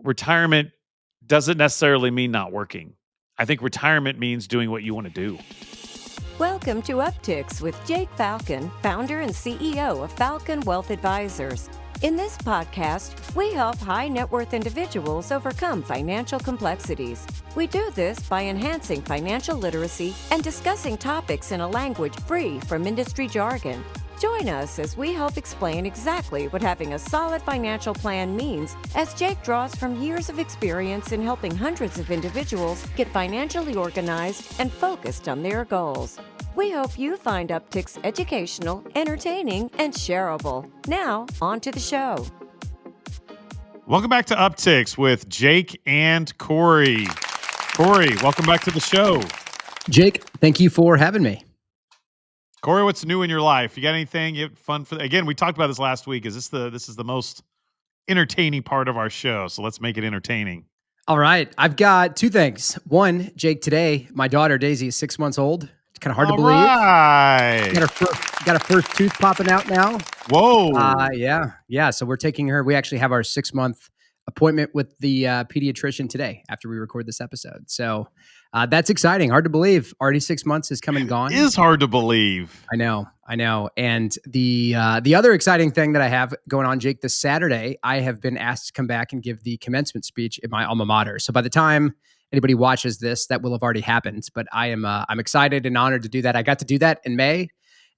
retirement doesn't necessarily mean not working. I think retirement means doing what you want to do. Welcome to Upticks with Jake Falcon, founder and CEO of Falcon Wealth Advisors. In this podcast, we help high net worth individuals overcome financial complexities. We do this by enhancing financial literacy and discussing topics in a language free from industry jargon. Join us as we help explain exactly what having a solid financial plan means, as Jake draws from years of experience in helping hundreds of individuals get financially organized and focused on their goals. We hope you find Upticks educational, entertaining, and shareable. Now, on to the show. Welcome back to Upticks with Jake and Cory. Cory, welcome back to the show. Jake, thank you for having me. Cory, what's new in your life? You got anything you have fun for? Again, we talked about this last week. This is the most entertaining part of our show, so let's make it entertaining. All right, I've got two things. One, Jake, today my daughter Daisy is 6 months old. It's kind of hard to believe. Right. Got her first tooth popping out now. Whoa. Yeah. So we're taking her. We actually have our 6-month appointment with the pediatrician today after we record this episode. So that's exciting. Hard to believe. Already 6 months has come and gone. It is hard to believe. I know. And the other exciting thing that I have going on, Jake, this Saturday, I have been asked to come back and give the commencement speech at my alma mater. So by the time anybody watches this, that will have already happened. But I'm excited and honored to do that. I got to do that in May.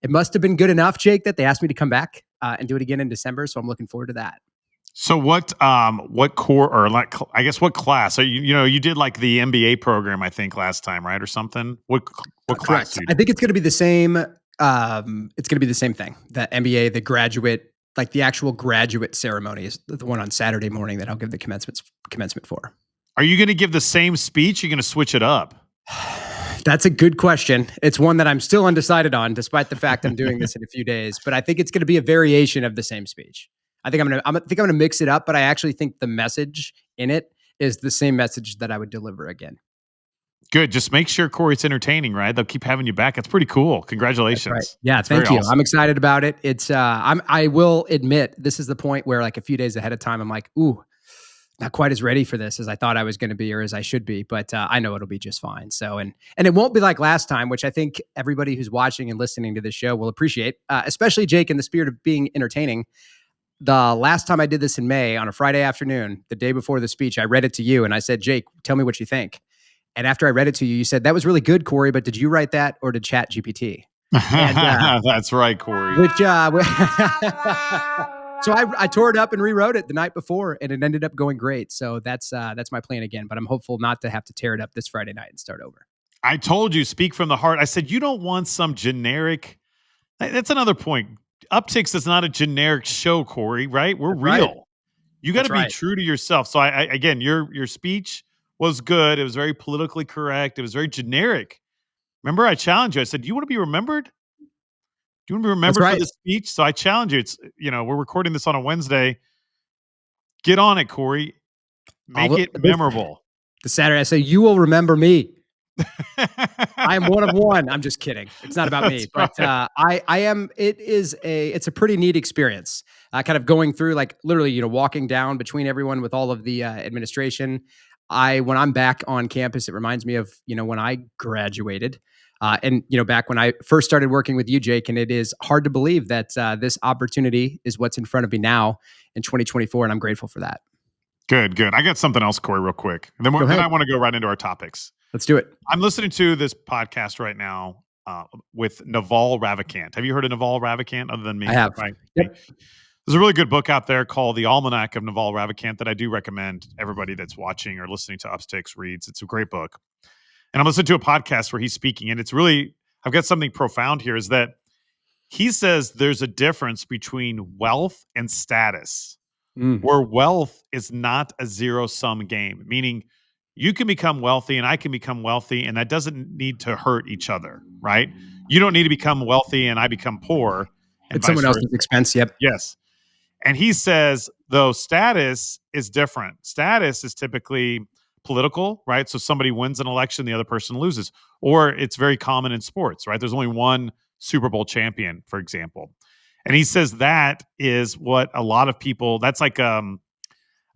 It must have been good enough, Jake, that they asked me to come back and do it again in December. So I'm looking forward to that. So what core, or like, I guess what class? So you did like the MBA program, I think, last time, right, or something. What class? Correct. I think it's going to be the same. It's going to be the same thing. The MBA, the graduate, like the actual graduate ceremony is the one on Saturday morning that I'll give the commencement for. Are you going to give the same speech? You're going to switch it up? That's a good question. It's one that I'm still undecided on, despite the fact I'm doing this in a few days. But I think it's going to be a variation of the same speech. I think I'm gonna mix it up, but I actually think the message in it is the same message that I would deliver again. Good. Just make sure, Cory, it's entertaining, right? They'll keep having you back. That's pretty cool. Congratulations. Right. Yeah, thank you. Awesome. I'm excited about it. It's I will admit, this is the point where like a few days ahead of time, I'm like, ooh, not quite as ready for this as I thought I was going to be or as I should be, but I know it'll be just fine. So, and it won't be like last time, which I think everybody who's watching and listening to this show will appreciate, especially Jake, in the spirit of being entertaining. The last time I did this in May on a Friday afternoon, the day before the speech, I read it to you and I said, Jake, tell me what you think. And after I read it to you, you said, that was really good, Cory, but did you write that or did Chat GPT? That's right, Cory. So I tore it up and rewrote it the night before and it ended up going great. So that's my plan again, but I'm hopeful not to have to tear it up this Friday night and start over. I told you, speak from the heart. I said, you don't want some generic, that's another point. Upticks is not a generic show, Cory, right? We're real. Right. You got to be true to yourself. So I again, your speech was good. It was very politically correct. It was very generic. Remember, I challenged you. I said, do you want to be remembered? Do you want to be remembered for this speech? So I challenge you. It's, we're recording this on a Wednesday. Get on it, Cory. Make it memorable. The Saturday, I say, you will remember me. I am one of one. I'm just kidding. It's not about me, but I am. It's a pretty neat experience. Kind of going through, like literally, walking down between everyone with all of the administration. When I'm back on campus, it reminds me of when I graduated, and back when I first started working with you, Jake. And it is hard to believe that this opportunity is what's in front of me now in 2024, and I'm grateful for that. Good. I got something else, Cory, real quick, and then I want to go right into our topics. Let's do it. I'm listening to this podcast right now with Naval Ravikant. Have you heard of Naval Ravikant other than me? I have. Right? Yep. There's a really good book out there called The Almanac of Naval Ravikant that I do recommend everybody that's watching or listening to Upticks reads. It's a great book. And I'm listening to a podcast where he's speaking, and it's really, I've got something profound here, is that he says there's a difference between wealth and status, where wealth is not a zero-sum game, meaning you can become wealthy and I can become wealthy, and that doesn't need to hurt each other, right? You don't need to become wealthy and I become poor. At someone else's expense, yep. Yes. And he says, though, status is different. Status is typically political, right? So somebody wins an election, the other person loses. Or it's very common in sports, right? There's only one Super Bowl champion, for example. And he says that is what a lot of people, that's like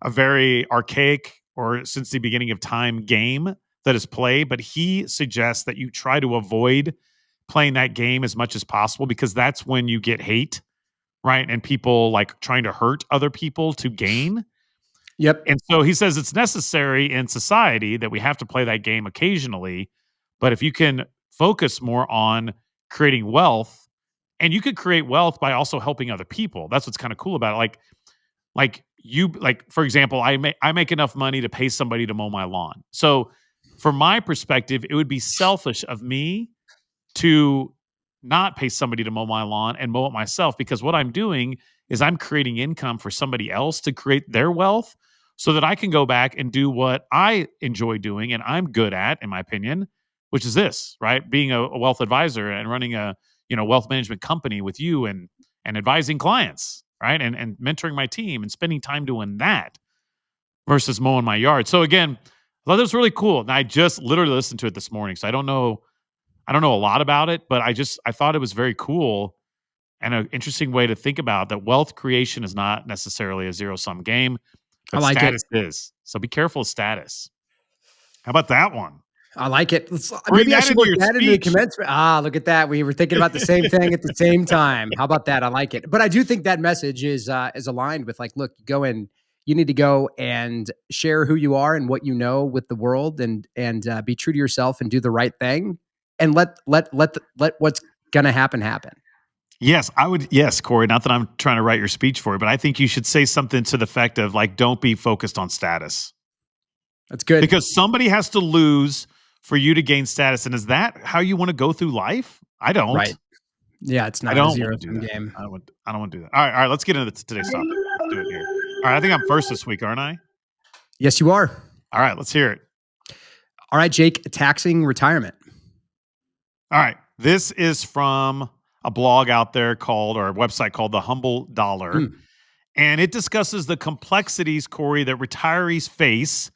a very archaic or since the beginning of time game that is played, but he suggests that you try to avoid playing that game as much as possible because that's when you get hate, right? And people like trying to hurt other people to gain. Yep. And so he says it's necessary in society that we have to play that game occasionally. But if you can focus more on creating wealth, and you could create wealth by also helping other people. That's what's kind of cool about it. Like for example, I make enough money to pay somebody to mow my lawn. So from my perspective, it would be selfish of me to not pay somebody to mow my lawn and mow it myself, because what I'm doing is I'm creating income for somebody else to create their wealth so that I can go back and do what I enjoy doing and I'm good at, in my opinion, which is this, right? Being a wealth advisor and running a wealth management company with you and advising clients, right? And mentoring my team and spending time doing that versus mowing my yard. So again, I thought that was really cool. And I just literally listened to it this morning. So I don't know a lot about it, but I thought it was very cool and an interesting way to think about that wealth creation is not necessarily a zero-sum game, I but like it. status is. So be careful of status. How about that one? I like it. Bring Maybe I that should into work your that into the speech. commencement. Look at that. We were thinking about the same thing at the same time. How about that? I like it. But I do think that message is aligned with, like, look, you need to go and share who you are and what you know with the world, and be true to yourself and do the right thing, and let what's gonna happen. Yes, I would. Yes, Cory, not that I'm trying to write your speech for you, but I think you should say something to the effect of, like, don't be focused on status. That's good. Because somebody has to lose for you to gain status. And is that how you want to go through life? I don't. Right. Yeah, it's I not a don't want zero to do sum that. game. I don't want to do that. All right. Let's get into today's topic. Let's do it here. All right. I think I'm first this week, aren't I? Yes, you are. All right. Let's hear it. All right, Jake, taxing retirement. All right. This is from a blog out there or a website called The Humble Dollar. And it discusses the complexities, Cory, that retirees face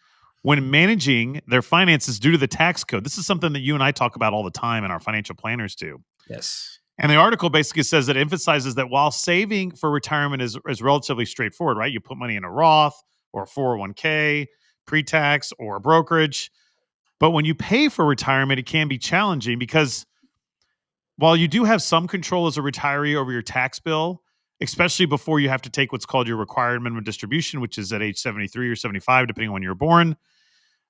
when managing their finances due to the tax code. This is something that you and I talk about all the time and our financial planners do. Yes. And the article basically says that it emphasizes that while saving for retirement is relatively straightforward, right? You put money in a Roth or a 401k, pre-tax or a brokerage. But when you pay for retirement, it can be challenging because while you do have some control as a retiree over your tax bill, especially before you have to take what's called your required minimum distribution, which is at age 73 or 75, depending on when you were born.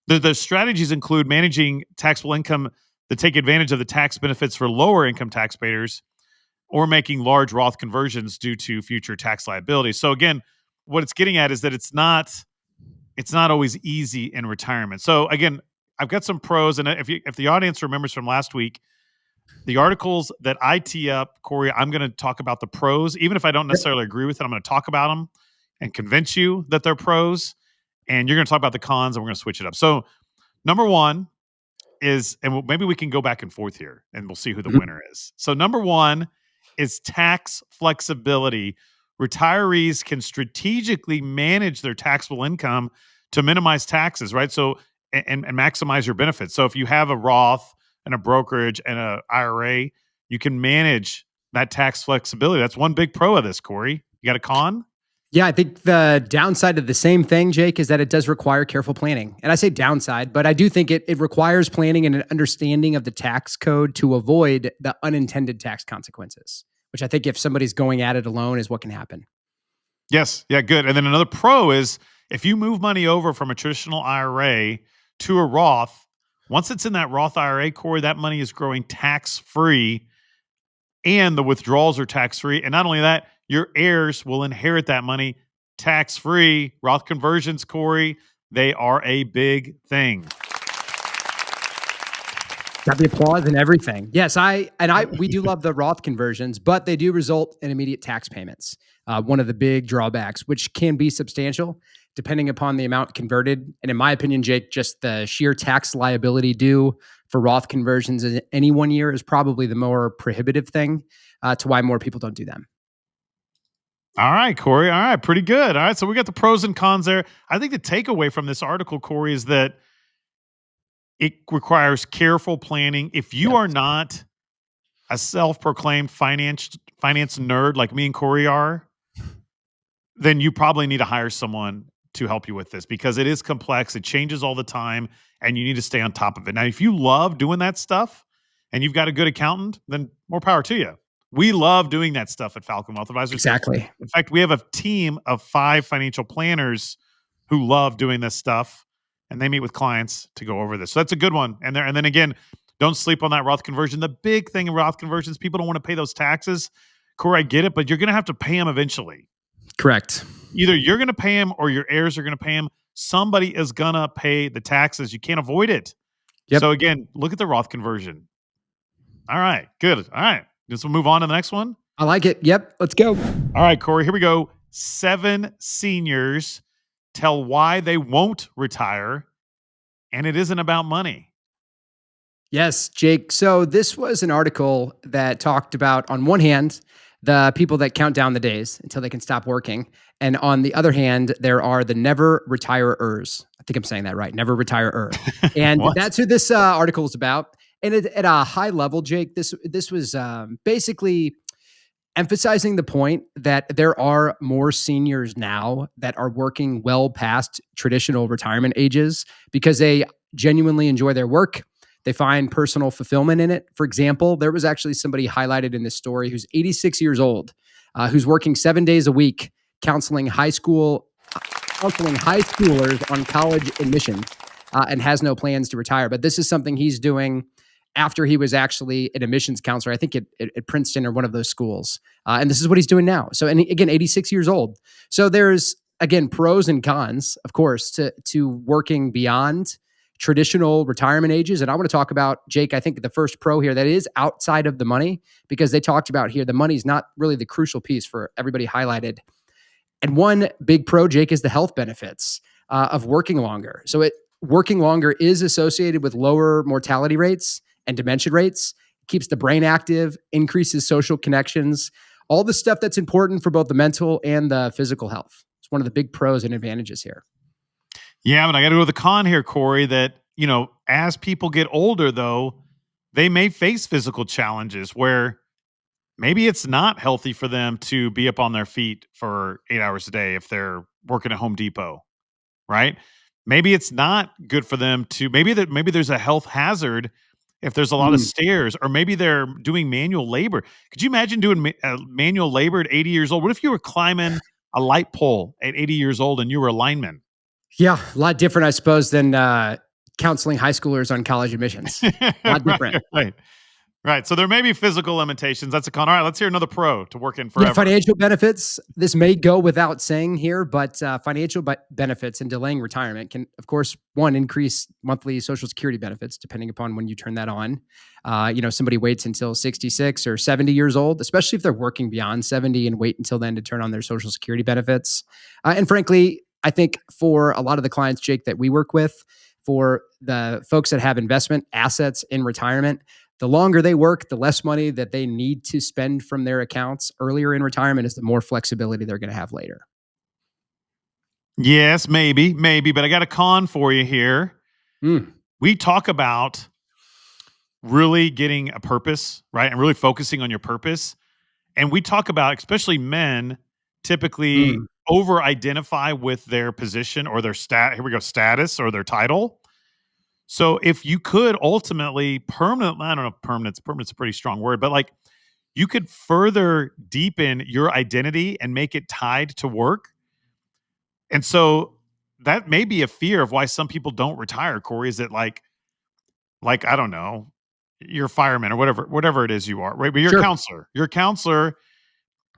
The strategies include managing taxable income that take advantage of the tax benefits for lower income taxpayers or making large Roth conversions due to future tax liability. So again, what it's getting at is that it's not always easy in retirement. So again, I've got some pros, and if the audience remembers from last week, the articles that I tee up, Cory, I'm going to talk about the pros. Even if I don't necessarily agree with it, I'm going to talk about them and convince you that they're pros. And you're going to talk about the cons, and we're going to switch it up. So number one is, and maybe we can go back and forth here, and we'll see who the winner is. So number one is tax flexibility. Retirees can strategically manage their taxable income to minimize taxes, right? So, and maximize your benefits. So if you have a Roth and a brokerage and a IRA, you can manage that tax flexibility. That's one big pro of this, Cory. You got a con? Yeah, I think the downside of the same thing, Jake, is that it does require careful planning. And I say downside, but I do think it requires planning and an understanding of the tax code to avoid the unintended tax consequences, which I think if somebody's going at it alone is what can happen. Yes. Yeah, good. And then another pro is if you move money over from a traditional IRA to a Roth, once it's in that Roth IRA, Cory, that money is growing tax-free and the withdrawals are tax-free. And not only that, your heirs will inherit that money tax-free. Roth conversions, Cory, they are a big thing. Got the applause and everything. Yes, we do love the Roth conversions, but they do result in immediate tax payments. One of the big drawbacks, which can be substantial depending upon the amount converted. And in my opinion, Jake, just the sheer tax liability due for Roth conversions in any 1 year is probably the more prohibitive thing to why more people don't do them. All right, Cory. All right, pretty good. All right, so we got the pros and cons there. I think the takeaway from this article, Cory, is that it requires careful planning. If you are not a self-proclaimed finance nerd like me and Cory are, then you probably need to hire someone to help you with this because it is complex. It changes all the time and you need to stay on top of it. Now, if you love doing that stuff and you've got a good accountant, then more power to you. We love doing that stuff at Falcon Wealth Advisors. Exactly. In fact, we have a team of 5 financial planners who love doing this stuff, and they meet with clients to go over this. So that's a good one. And then again, don't sleep on that Roth conversion. The big thing in Roth conversions, people don't want to pay those taxes. Cory, I get it, but you're going to have to pay them eventually. Correct. Either you're going to pay them or your heirs are going to pay them. Somebody is going to pay the taxes. You can't avoid it. Yep. So again, look at the Roth conversion. All right, good. All right. Let's move on to the next one. I like it. Yep. Let's go. All right, Cory, here we go. 7 seniors tell why they won't retire, and it isn't about money. Yes, Jake. So this was an article that talked about, on one hand, the people that count down the days until they can stop working. And on the other hand, there are the never retirers. I think I'm saying that right. Never retirer. And that's who this article is about. And at a high level, Jake, this was basically emphasizing the point that there are more seniors now that are working well past traditional retirement ages because they genuinely enjoy their work. They find personal fulfillment in it. For example, there was actually somebody highlighted in this story who's 86 years old, who's working 7 days a week, counseling high schoolers on college admissions, and has no plans to retire. But this is something he's doing after he was actually an admissions counselor, I think at Princeton or one of those schools. And this is what he's doing now. So, and again, 86 years old. So there's, again, pros and cons, of course, to working beyond traditional retirement ages. And I want to talk about, Jake, I think the first pro here that is outside of the money, because they talked about here, the money's not really the crucial piece for everybody highlighted. And one big pro, Jake, is the health benefits of working longer. So working longer is associated with lower mortality rates and dementia rates, keeps the brain active, increases social connections, all the stuff that's important for both the mental and the physical health. It's one of the big pros and advantages here. Yeah, but I got to go with the con here, Cory, that, as people get older, though, they may face physical challenges where maybe it's not healthy for them to be up on their feet for 8 hours a day if they're working at Home Depot, right? Maybe it's not good for them to, maybe there's a health hazard if there's a lot of stairs, or maybe they're doing manual labor. Could you imagine doing manual labor at 80 years old? What if you were climbing a light pole at 80 years old and you were a lineman? Yeah, a lot different, I suppose, than counseling high schoolers on college admissions. A lot different. Right. So there may be physical limitations. That's a con. All right, let's hear another pro to work in forever. Yeah, financial benefits. This may go without saying here, but financial benefits and delaying retirement can, of course, one, increase monthly Social Security benefits, depending upon when you turn that on. Somebody waits until 66 or 70 years old, especially if they're working beyond 70 and wait until then to turn on their Social Security benefits. And frankly, I think for a lot of the clients, Jake, that we work with, for the folks that have investment assets in retirement, the longer they work, the less money that they need to spend from their accounts earlier in retirement is the more flexibility they're going to have later. Yes, maybe, but I got a con for you here. We talk about really getting a purpose, right? And really focusing on your purpose. And we talk about, especially men, typically over-identify with their position or their status or their title. So if you could ultimately permanent's a pretty strong word, but like you could further deepen your identity and make it tied to work. And so that may be a fear of why some people don't retire, Cory, is that like, I don't know, you're a fireman or whatever it is you are, right? But you're a counselor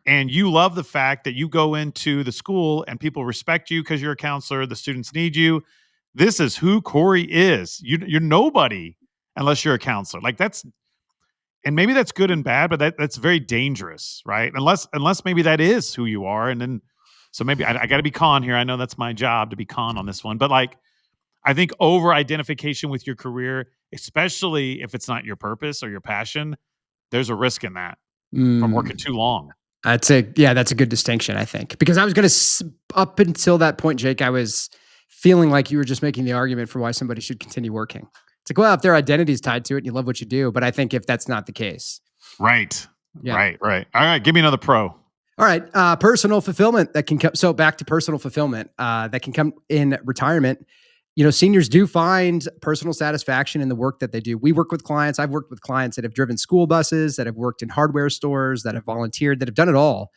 and you love the fact that you go into the school and people respect you because you're a counselor. The students need you. This is who Cory is. You're nobody unless you're a counselor. Like and maybe that's good and bad, but that's very dangerous, right? Unless maybe that is who you are. And then, so maybe I got to be con here. I know that's my job to be con on this one, but like, I think over identification with your career, especially if it's not your purpose or your passion, there's a risk in that from working too long. That's a good distinction, I think, because I was going to, up until that point, Jake, I was feeling like you were just making the argument for why somebody should continue working. It's like, well, if their identity is tied to it and you love what you do, but I think if that's not the case. Right. Yeah. Right. All right. Give me another pro. All right. Personal fulfillment that can come. So back to personal fulfillment that can come in retirement. Seniors do find personal satisfaction in the work that they do. We work with clients. I've worked with clients that have driven school buses, that have worked in hardware stores, that have volunteered, that have done it all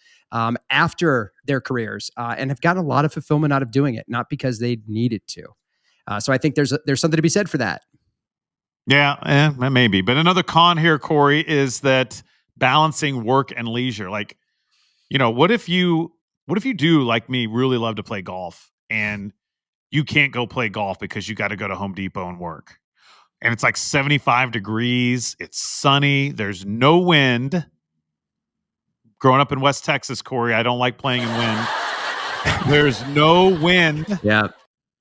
after their careers and have gotten a lot of fulfillment out of doing it, not because they needed to. So I think there's something to be said for that. Yeah, maybe. But another con here, Cory, is that balancing work and leisure. Like, what if you do, like me, really love to play golf and you can't go play golf because you got to go to Home Depot and work. And it's like 75 degrees. It's sunny. There's no wind. Growing up in West Texas, Cory, I don't like playing in wind. There's no wind. Yeah.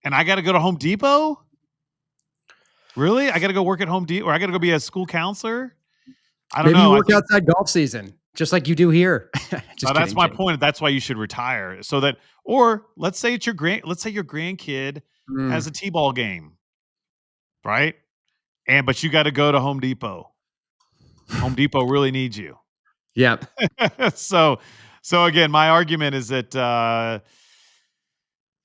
And I got to go to Home Depot? Really? I got to go work at Home Depot, or I got to go be a school counselor? I don't know. Maybe you work outside golf season, just like you do here. That's my point. That's why you should retire. So that, or let's say your grandkid has a T-ball game, right? But you got to go to Home Depot. Home Depot really needs you. Yep. So again, my argument is that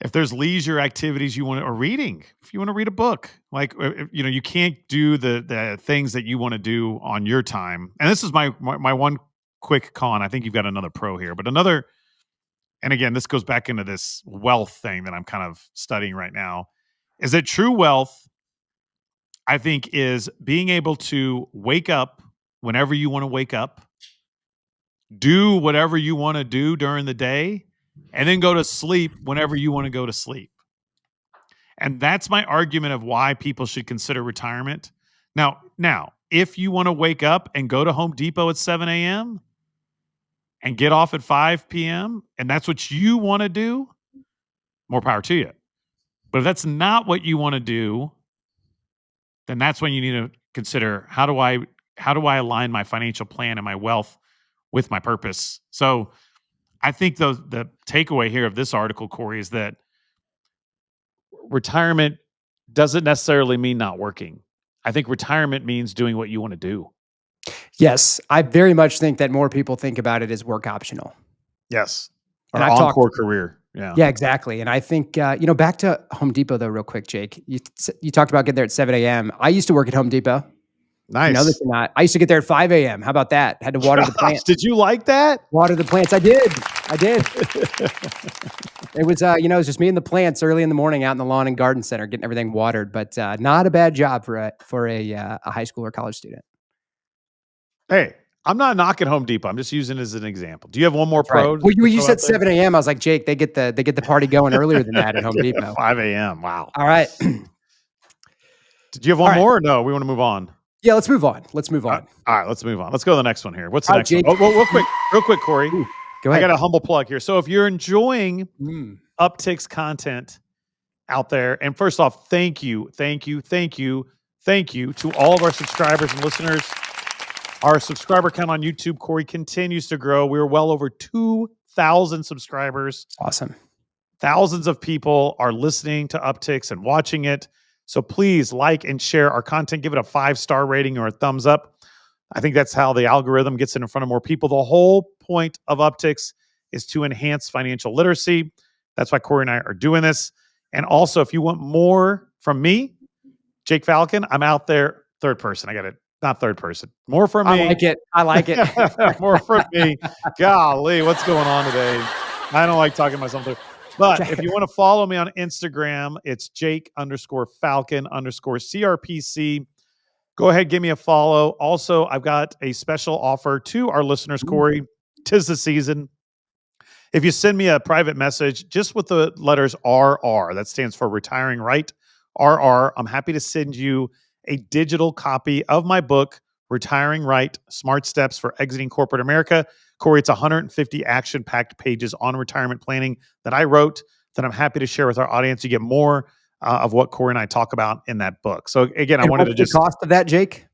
if there's leisure activities you want to, or reading, if you want to read a book, like, you can't do the things that you want to do on your time. And this is my one quick con. I think you've got another pro here, but another, and again, this goes back into this wealth thing that I'm kind of studying right now, is that true wealth, I think, is being able to wake up whenever you want to wake up, do whatever you want to do during the day, and then go to sleep whenever you want to go to sleep. And that's my argument of why people should consider retirement. Now, if you want to wake up and go to Home Depot at 7 a.m. and get off at 5 p.m., and that's what you want to do, more power to you. But if that's not what you want to do, then that's when you need to consider, how do I align my financial plan and my wealth with my purpose? So I think the takeaway here of this article, Cory, is that retirement doesn't necessarily mean not working. I think retirement means doing what you want to do. Yes, I very much think that more people think about it as work optional. Yes. And Or I've encore career. Yeah. Yeah, exactly. And I think, back to Home Depot though, real quick, Jake, you talked about getting there at 7 a.m. I used to work at Home Depot. Nice. No, this or not. I used to get there at 5 a.m. How about that? Had to water the plants. Did you like that? Water the plants. I did. It was, it was just me and the plants early in the morning out in the lawn and garden center, getting everything watered, but not a bad job for a high school or college student. Hey, I'm not knocking Home Depot. I'm just using it as an example. Do you have one more pro? Right. Well, you said 7 a.m. I was like, Jake, they get the party going earlier than that at Home Depot. 5 a.m. Wow. All right. Did you have one more or no? We want to move on. Yeah, let's move on. All right, let's move on. Let's go to the next one here. What's the next Jake. one? Oh, real quick, Cory. Ooh, go ahead. I got a humble plug here. So if you're enjoying Upticks content out there, and first off, thank you to all of our subscribers and listeners. Our subscriber count on YouTube, Cory, continues to grow. We're well over 2,000 subscribers. Awesome. Thousands of people are listening to Upticks and watching it. So please like and share our content. Give it a 5-star rating or a thumbs up. I think that's how the algorithm gets it in front of more people. The whole point of Upticks is to enhance financial literacy. That's why Cory and I are doing this. And also, if you want more from me, Jake Falcon, I'm out there. Third person. I got it. Not third person. More from me. I like it. More from me. Golly, what's going on today? I don't like talking to myself there. But if you want to follow me on Instagram, it's Jake_Falcon_CRPC. Go ahead, give me a follow. Also, I've got a special offer to our listeners, Cory. 'Tis the season. If you send me a private message just with the letters RR, that stands for Retiring Right, RR, I'm happy to send you a digital copy of my book, Retiring Right, Smart Steps for Exiting Corporate America. Cory, it's 150 action-packed pages on retirement planning that I wrote that I'm happy to share with our audience. You get more of what Cory and I talk about in that book. So again, I wanted to just... the cost of that, Jake?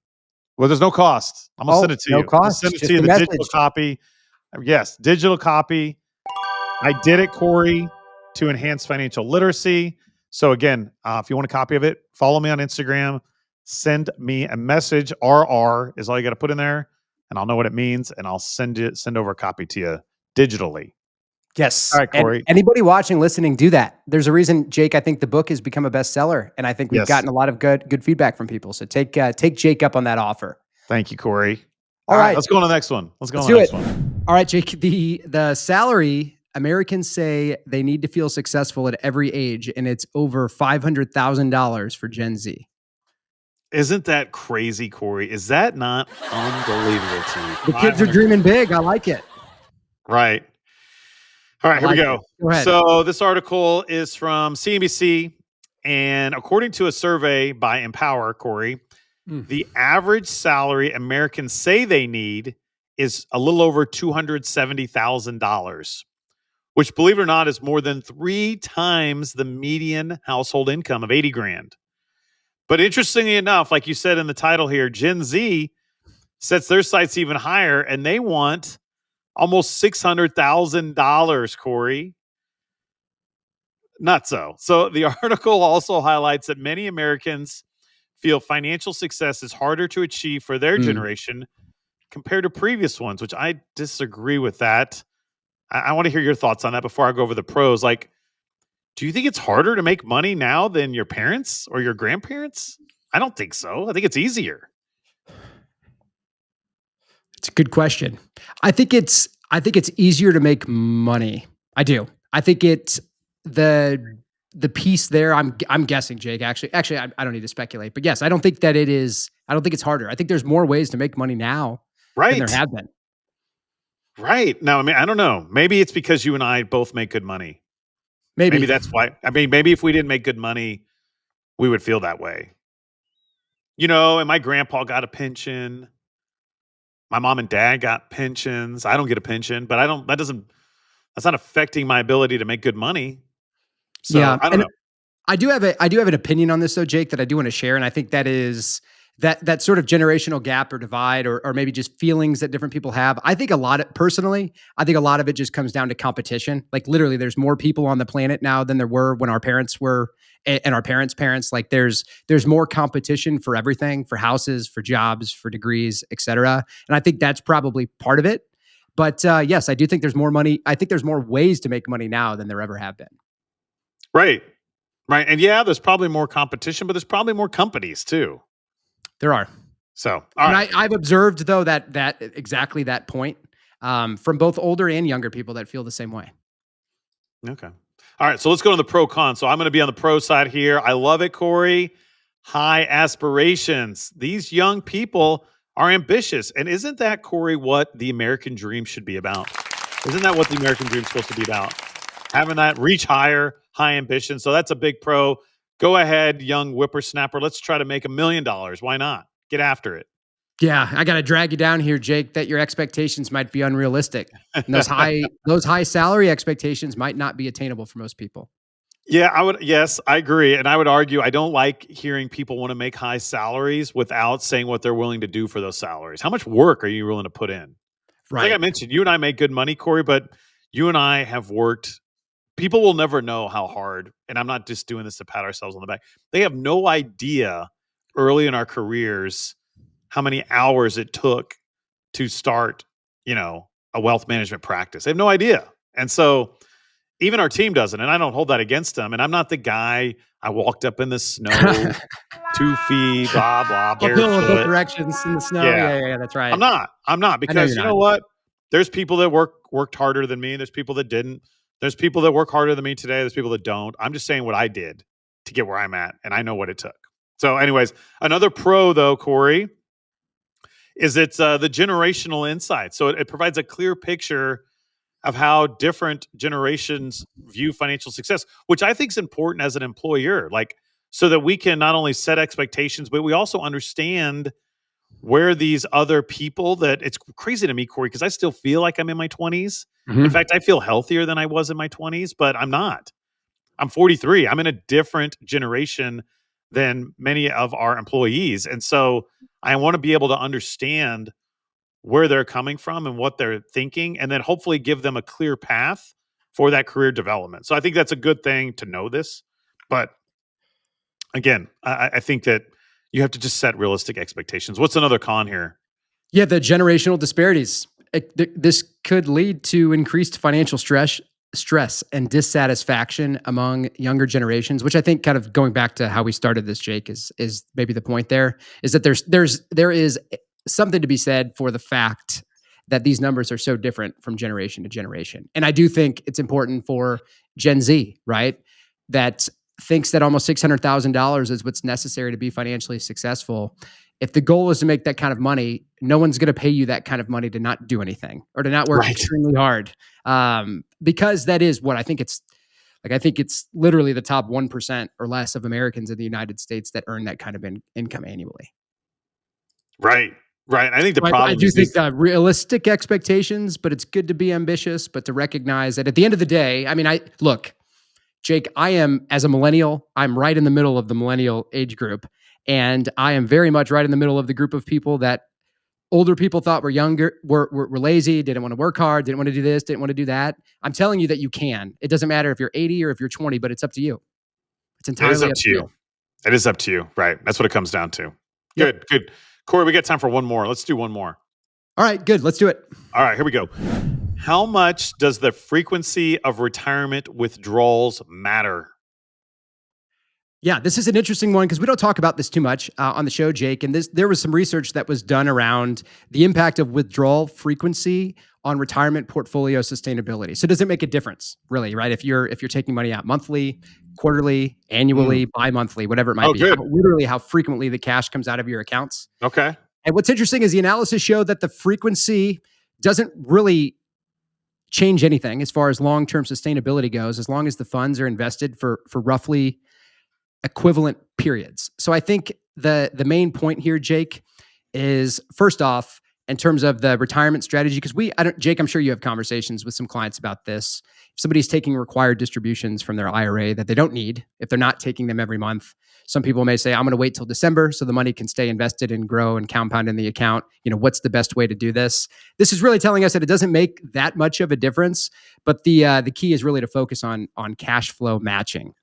Well, there's no cost. I'm going to send it to you. No cost. Send it to you, the digital copy. Yes, digital copy. I did it, Cory, to enhance financial literacy. So again, if you want a copy of it, follow me on Instagram. Send me a message. RR is all you got to put in there, and I'll know what it means, and I'll send over a copy to you digitally. Yes. All right, And Cory. anybody watching, listening, do that. There's a reason, Jake, I think the book has become a bestseller. And I think we've Yes. gotten a lot of good feedback from people. So take Jake up on that offer. Thank you, Cory. All right. Let's go on to the next one. Let's do it. All right, Jake. The salary, Americans say they need to feel successful at every age, and it's over $500,000 for Gen Z. Isn't that crazy, Cory? Is that not unbelievable to you? The kids are dreaming big. I like it. Right. All right, here we go. Go ahead. So this article is from CNBC, and according to a survey by Empower, Cory, the average salary Americans say they need is a little over $270,000, which, believe it or not, is more than 3 times the median household income of 80 grand. But interestingly enough, like you said in the title here, Gen Z sets their sights even higher, and they want almost $600,000, Cory. Not so. So the article also highlights that many Americans feel financial success is harder to achieve for their generation compared to previous ones, which I disagree with that. I want to hear your thoughts on that before I go over the pros. Like, do you think it's harder to make money now than your parents or your grandparents? I don't think so. I think it's easier. It's a good question. I think it's easier to make money. I do. I think it's the piece there. I'm guessing, Jake. Actually, I don't need to speculate. But yes, I don't think that it is. I don't think it's harder. I think there's more ways to make money now than there have been. Right. Now, I mean, I don't know. Maybe it's because you and I both make good money. Maybe that's why. I mean, maybe if we didn't make good money, we would feel that way. You know, and my grandpa got a pension. My mom and dad got pensions. I don't get a pension, but that's not affecting my ability to make good money. So yeah, I don't know. I do have an opinion on this though, Jake, that I do want to share. And I think that is that sort of generational gap or divide or maybe just feelings that different people have. I think a lot of it just comes down to competition. Like literally there's more people on the planet now than there were when our parents were and our parents. Like there's more competition for everything, for houses, for jobs, for degrees, et cetera. And I think that's probably part of it. But yes, I do think there's more money. I think there's more ways to make money now than there ever have been. Right. Right. And yeah, there's probably more competition, but there's probably more companies too. There are. So, all right. I've observed though that exactly that point from both older and younger people that feel the same way. Okay. All right. So let's go to the pro con. So I'm going to be on the pro side here. I love it, Cory. High aspirations. These young people are ambitious. And isn't that, Cory, what the American dream should be about? Isn't that what the American dream is supposed to be about? Having that reach higher, high ambition. So that's a big pro. Go ahead, young whippersnapper. Let's try to make $1 million. Why not? Get after it. Yeah, I got to drag you down here, Jake, that your expectations might be unrealistic. And those high salary expectations might not be attainable for most people. Yeah, yes, I agree. And I would argue I don't like hearing people want to make high salaries without saying what they're willing to do for those salaries. How much work are you willing to put in? Right. Like I mentioned, you and I make good money, Cory, but you and I have worked. People will never know how hard, and I'm not just doing this to pat ourselves on the back. They have no idea early in our careers how many hours it took to start, a wealth management practice. They have no idea. And so even our team doesn't, and I don't hold that against them. And I'm not the guy, I walked up in the snow, 2 feet, blah, blah, barefoot. Both directions in the snow. Yeah, that's right. I'm not because you know what? There's people that worked harder than me. There's people that didn't. There's people that work harder than me today. There's people that don't. I'm just saying what I did to get where I'm at, and I know what it took. So anyways, another pro, though, Cory, is it's the generational insight. So it provides a clear picture of how different generations view financial success, which I think is important as an employer, like so that we can not only set expectations, but we also understand where these other people that it's crazy to me, Cory, because I still feel like I'm in my 20s. Mm-hmm. In fact, I feel healthier than I was in my 20s, but I'm not. I'm 43. I'm in a different generation than many of our employees. And so I want to be able to understand where they're coming from and what they're thinking, and then hopefully give them a clear path for that career development. So I think that's a good thing to know this. But again, I think that you have to just set realistic expectations. What's another con here? Yeah, the generational disparities. This could lead to increased financial stress and dissatisfaction among younger generations, which I think, kind of going back to how we started this, Jake, is maybe the point there, is that there is something to be said for the fact that these numbers are so different from generation to generation. And I do think it's important for Gen Z, right, that thinks that almost $600,000 is what's necessary to be financially successful. If the goal is to make that kind of money, no one's going to pay you that kind of money to not do anything or to not work Right. extremely hard. Because that is what I think it's like. I think it's literally the top 1% or less of Americans in the United States that earn that kind of income annually. Right. Right. I think the So I problem do is think realistic expectations, but it's good to be ambitious, but to recognize that at the end of the day, I mean, look, Jake, I am, as a millennial, I'm right in the middle of the millennial age group. And I am very much right in the middle of the group of people that older people thought were younger, were lazy, didn't want to work hard, didn't want to do this, didn't want to do that. I'm telling you that you can. It doesn't matter if you're 80 or if you're 20, but it's up to you. It's it is entirely up up to to you. you. It is up to you. Right. That's what it comes down to. Yep. Good. Cory, we got time for one more. Let's do one more. All right, good. Let's do it. All right, here we go. How much does the frequency of retirement withdrawals matter? Yeah, this is an interesting one because we don't talk about this too much on the show, Jake. And there was some research that was done around the impact of withdrawal frequency on retirement portfolio sustainability. So does it make a difference, really, right? If you're taking money out monthly, quarterly, annually, bi-monthly, whatever it might be, literally how frequently the cash comes out of your accounts. Okay. And what's interesting is the analysis showed that the frequency doesn't really change anything as far as long-term sustainability goes, as long as the funds are invested for roughly equivalent periods. So I think the main point here, Jake, is first off, in terms of the retirement strategy, because Jake, I'm sure you have conversations with some clients about this. If somebody's taking required distributions from their IRA that they don't need, if they're not taking them every month, some people may say, I'm going to wait till December so the money can stay invested and grow and compound in the account. What's the best way to do this? This is really telling us that it doesn't make that much of a difference, but the key is really to focus on cash flow matching,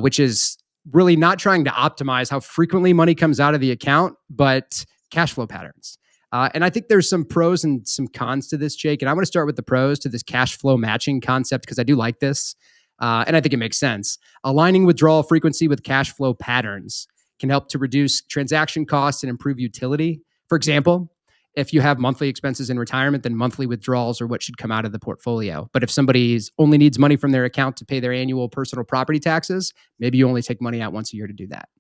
which is really not trying to optimize how frequently money comes out of the account, but cash flow patterns. And I think there's some pros and some cons to this, Jake. And I want to start with the pros to this cash flow matching concept because I do like this. And I think it makes sense. Aligning withdrawal frequency with cash flow patterns can help to reduce transaction costs and improve utility. For example, if you have monthly expenses in retirement, then monthly withdrawals are what should come out of the portfolio. But if somebody only needs money from their account to pay their annual personal property taxes, maybe you only take money out once a year to do that.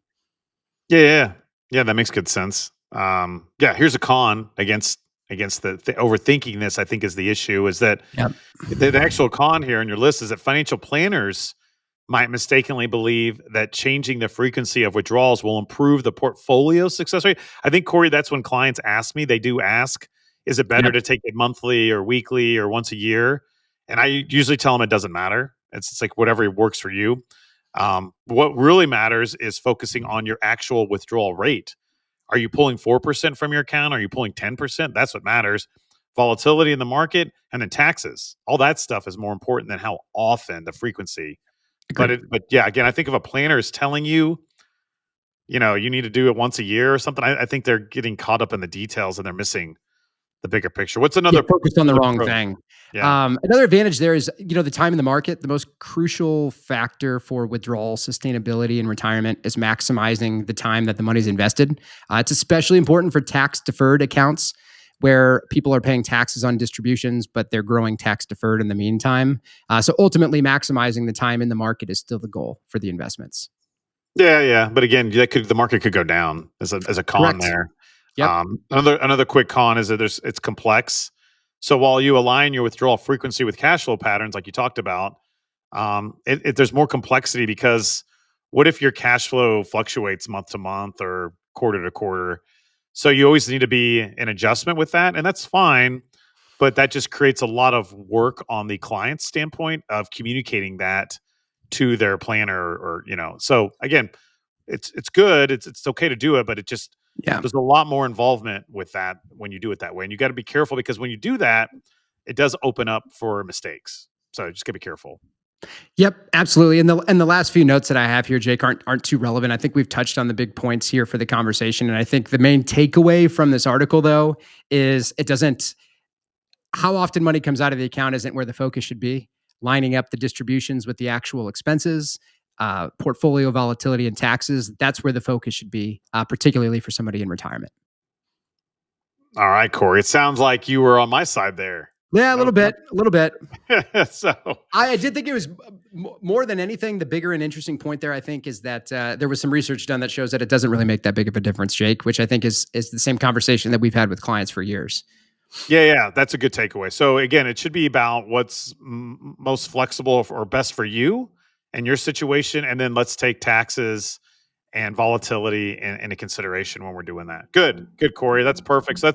Yeah, that makes good sense. Here's a con against the overthinking this. I think is the issue is that the actual con here in your list is that financial planners might mistakenly believe that changing the frequency of withdrawals will improve the portfolio success rate. I think, Cory, that's when clients ask me, they do ask, is it better to take it monthly or weekly or once a year? And I usually tell them it doesn't matter. It's like whatever works for you. What really matters is focusing on your actual withdrawal rate. Are you pulling 4% from your account? Are you pulling 10%? That's what matters. Volatility in the market and then taxes. All that stuff is more important than how often the frequency. But again, I think if a planner is telling you, you need to do it once a year or something, I think they're getting caught up in the details and they're missing the bigger picture. What's another focused on the wrong thing? Yeah. Another advantage there is, the time in the market. The most crucial factor for withdrawal sustainability in retirement is maximizing the time that the money's invested. It's especially important for tax deferred accounts where people are paying taxes on distributions, but they're growing tax deferred in the meantime. So ultimately, maximizing the time in the market is still the goal for the investments. Yeah. But again, the market could go down as a con. Correct. There. Yep. Another quick con is that it's complex. So while you align your withdrawal frequency with cash flow patterns, like you talked about, there's more complexity because what if your cash flow fluctuates month to month or quarter to quarter? So you always need to be in adjustment with that, and that's fine. But that just creates a lot of work on the client's standpoint of communicating that to their planner, or So again, it's good. It's okay to do it, but it just there's a lot more involvement with that when you do it that way, and you got to be careful because when you do that, it does open up for mistakes. So just gotta be careful. Yep, absolutely. And the last few notes that I have here, Jake, aren't too relevant. I think we've touched on the big points here for the conversation. And I think the main takeaway from this article, though, is it doesn't how often money comes out of the account isn't where the focus should be. Lining up the distributions with the actual expenses, portfolio volatility and taxes, that's where the focus should be, particularly for somebody in retirement. All right, Cory. It sounds like you were on my side there. Yeah, a little bit. So I did think it was more than anything. The bigger and interesting point there, I think, is that there was some research done that shows that it doesn't really make that big of a difference, Jake, which I think is the same conversation that we've had with clients for years. Yeah, that's a good takeaway. So again, it should be about what's most flexible or best for you and your situation. And then let's take taxes and volatility into consideration when we're doing that. Good, Cory. That's perfect. So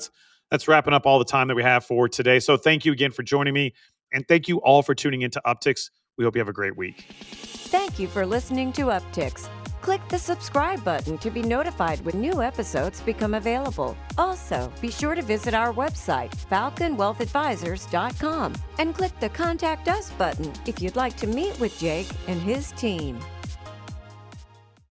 that's wrapping up all the time that we have for today. So thank you again for joining me. And thank you all for tuning into Upticks. We hope you have a great week. Thank you for listening to Upticks. Click the subscribe button to be notified when new episodes become available. Also, be sure to visit our website, falconwealthadvisors.com, and click the Contact Us button if you'd like to meet with Jake and his team.